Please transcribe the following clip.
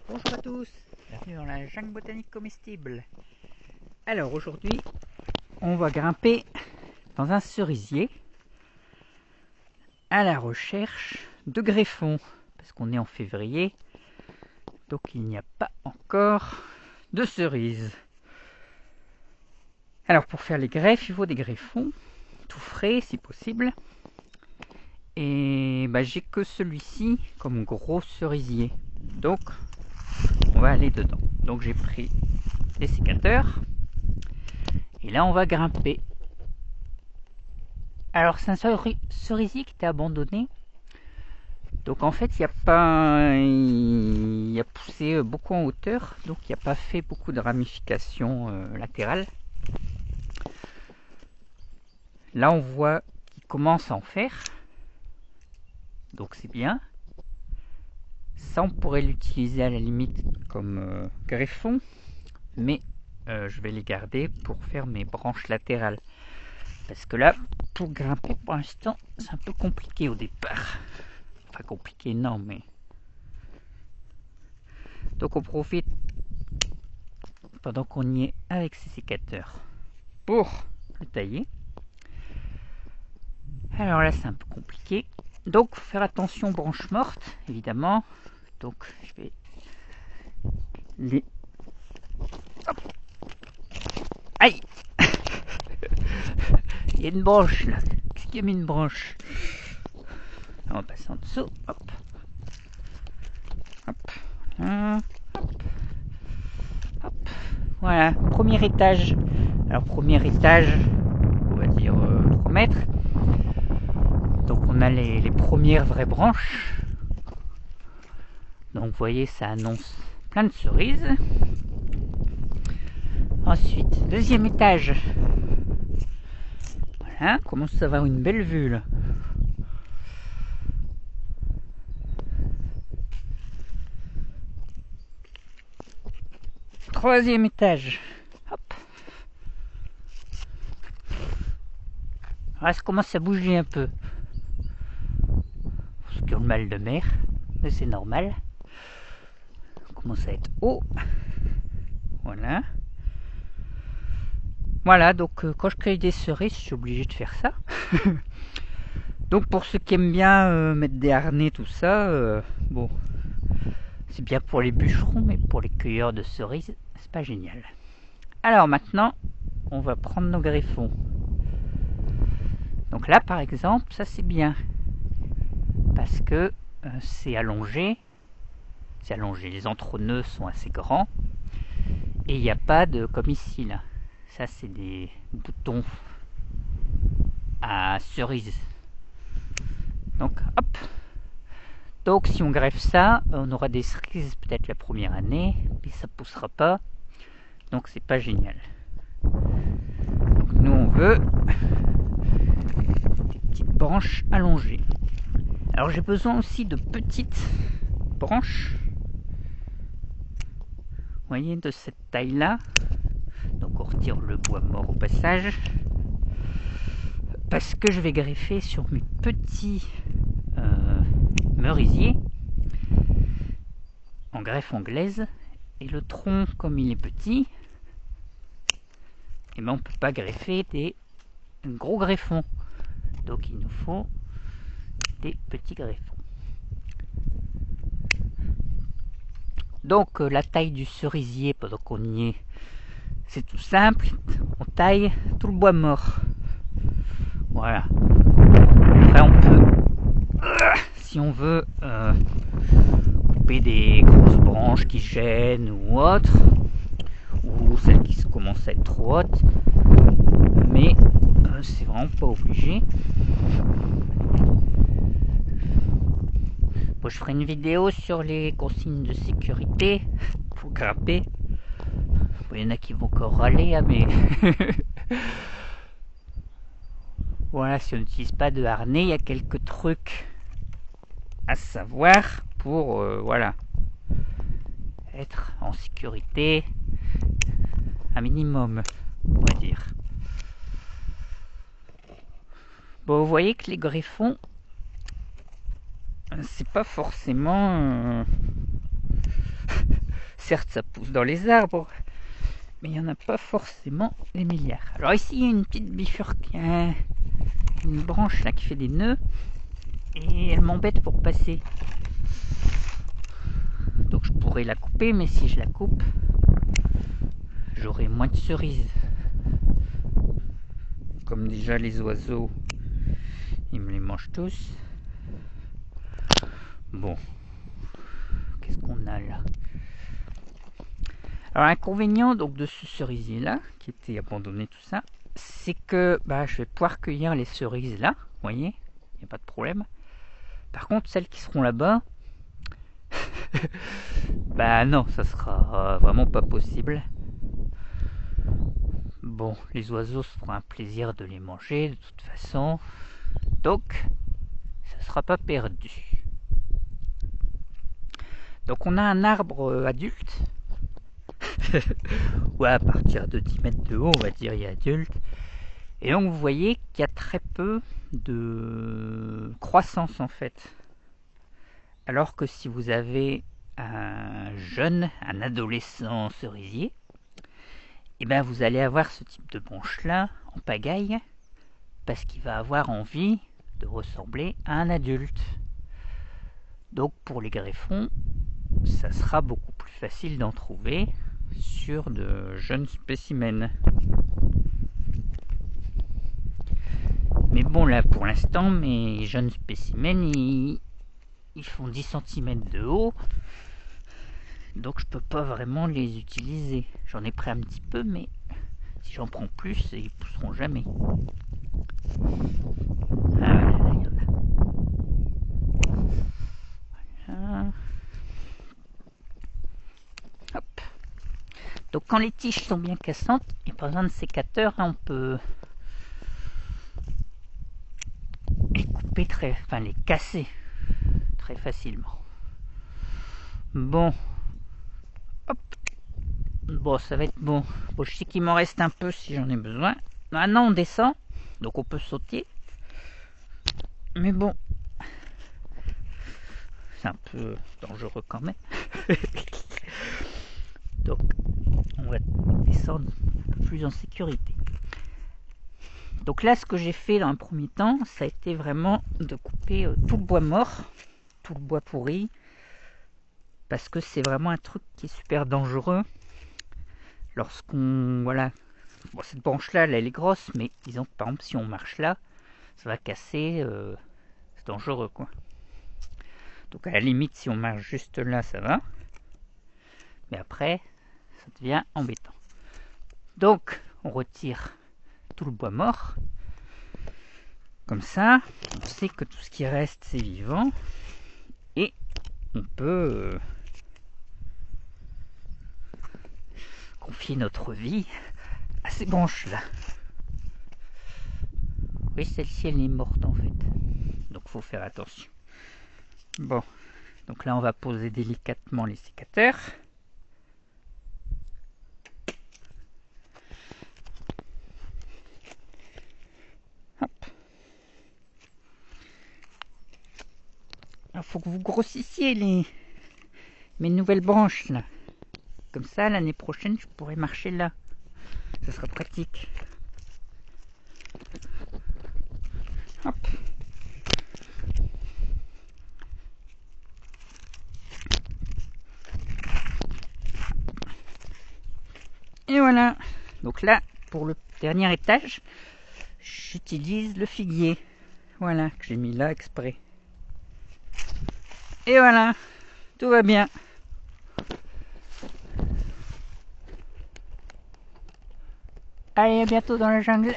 Bonjour à tous, bienvenue dans la jungle botanique comestible. Alors aujourd'hui, on va grimper dans un cerisier à la recherche de greffons, parce qu'on est en février, donc il n'y a pas encore de cerises. Alors pour faire les greffes, il faut des greffons, tout frais si possible. Et j'ai que celui-ci comme gros cerisier, donc on va aller dedans. Donc j'ai pris des sécateurs et là on va grimper. Alors c'est un cerisier qui était abandonné, donc en fait il a poussé beaucoup en hauteur, donc il n'y a pas fait beaucoup de ramifications latérales. Là on voit qu'il commence à en faire, donc c'est bien. Ça on pourrait l'utiliser à la limite comme greffon, mais je vais les garder pour faire mes branches latérales. Parce que là, pour grimper pour l'instant, c'est un peu compliqué au départ. Enfin compliqué, non, mais... Donc on profite, pendant qu'on y est avec ces sécateurs, pour le tailler. Alors là, c'est un peu compliqué. Donc, faut faire attention aux branches mortes, évidemment. Donc, je vais les... Hop. Aïe. Il y a une branche, là. Qu'est-ce qu'il y a mis une branche? On va passer en dessous. Hop. Hop. Hop. Hop. Voilà, premier étage. Alors, premier étage, on va dire 3 mètres. Donc, on a les premières vraies branches. Donc, vous voyez, ça annonce plein de cerises. Ensuite, deuxième étage. Voilà, on commence à avoir une belle vue là. Troisième étage. Hop. Là, ça commence à bouger un peu. Pour ceux qui ont le mal de mer, mais c'est normal. On commence à être haut. Voilà. Voilà, donc quand je cueille des cerises, je suis obligé de faire ça. Donc pour ceux qui aiment bien mettre des harnais, tout ça, bon, c'est bien pour les bûcherons, mais pour les cueilleurs de cerises, c'est pas génial. Alors maintenant, on va prendre nos greffons. Donc là, par exemple, ça c'est bien, parce que c'est allongé. C'est allongé, les entre-nœuds sont assez grands, et il n'y a pas de, comme ici là, ça c'est des boutons à cerises. Donc hop. Donc si on greffe ça, on aura des cerises peut-être la première année, mais ça poussera pas. Donc c'est pas génial. Donc nous on veut des petites branches allongées. Alors j'ai besoin aussi de petites branches. Vous voyez, de cette taille là. Donc on retire le bois mort au passage. Parce que je vais greffer sur mes petits merisiers en greffe anglaise, et le tronc comme il est petit, et on peut pas greffer des gros greffons, donc il nous faut des petits greffons. Donc la taille du cerisier, pendant qu'on y est, c'est tout simple, on taille tout le bois mort. Voilà. Après on peut, si on veut couper des grosses branches qui gênent ou autres, ou celles qui commencent à être trop hautes, mais c'est vraiment pas obligé. Bon, je ferai une vidéo sur les consignes de sécurité pour grimper. Bon, il y en a qui vont encore râler, hein, mais voilà, si on n'utilise pas de harnais, il y a quelques trucs à savoir pour voilà, être en sécurité un minimum, on va dire. Bon, vous voyez que les greffons, c'est pas forcément certes ça pousse dans les arbres, mais il n'y en a pas forcément des milliards. Alors ici il y a une petite bifurque, une branche là qui fait des nœuds, et elle m'embête pour passer. Donc je pourrais la couper, mais si je la coupe, j'aurai moins de cerises. Comme déjà les oiseaux, ils me les mangent tous. Bon, qu'est-ce qu'on a là? Alors l'inconvénient donc de ce cerisier là, qui était abandonné tout ça, c'est que je vais pouvoir cueillir les cerises là, vous voyez, il n'y a pas de problème. Par contre celles qui seront là-bas, non, ça sera vraiment pas possible. Bon, les oiseaux se feront un plaisir de les manger de toute façon, donc ça sera pas perdu. Donc on a un arbre adulte. Ouais, à partir de 10 mètres de haut, on va dire, il est adulte. Et donc vous voyez qu'il y a très peu de croissance en fait. Alors que si vous avez un jeune, un adolescent cerisier, et vous allez avoir ce type de branche là en pagaille, parce qu'il va avoir envie de ressembler à un adulte. Donc pour les greffons, ça sera beaucoup plus facile d'en trouver sur de jeunes spécimens. Mais bon, là pour l'instant, mes jeunes spécimens ils font 10 cm de haut, donc je peux pas vraiment les utiliser. J'en ai pris un petit peu, mais si j'en prends plus, ils pousseront jamais. Ah voilà, là il y en a. Voilà. Hop. Donc quand les tiges sont bien cassantes, et pas besoin de sécateur, on peut les couper les casser très facilement. Bon, hop, bon, ça va être bon. Bon, je sais qu'il m'en reste un peu si j'en ai besoin. Maintenant on descend, donc on peut sauter. Mais bon, c'est un peu dangereux quand même. Donc on va descendre un peu plus en sécurité. Donc là, ce que j'ai fait dans un premier temps, ça a été vraiment de couper tout le bois mort, tout le bois pourri, parce que c'est vraiment un truc qui est super dangereux. Lorsqu'on, voilà, bon, cette branche là, elle est grosse, mais disons que par exemple si on marche là, ça va casser, c'est dangereux quoi. Donc à la limite, si on marche juste là, ça va, mais après, ça devient embêtant. Donc on retire tout le bois mort. Comme ça, on sait que tout ce qui reste, c'est vivant. Et on peut confier notre vie à ces branches-là. Oui, celle-ci, elle est morte en fait. Donc il faut faire attention. Bon, donc là, on va poser délicatement les sécateurs. Il faut que vous grossissiez mes nouvelles branches là. Comme ça, l'année prochaine, je pourrai marcher là. Ça sera pratique. Hop. Et voilà. Donc là, pour le dernier étage, j'utilise le figuier. Voilà, que j'ai mis là exprès. Et voilà, tout va bien. Allez, à bientôt dans la jungle.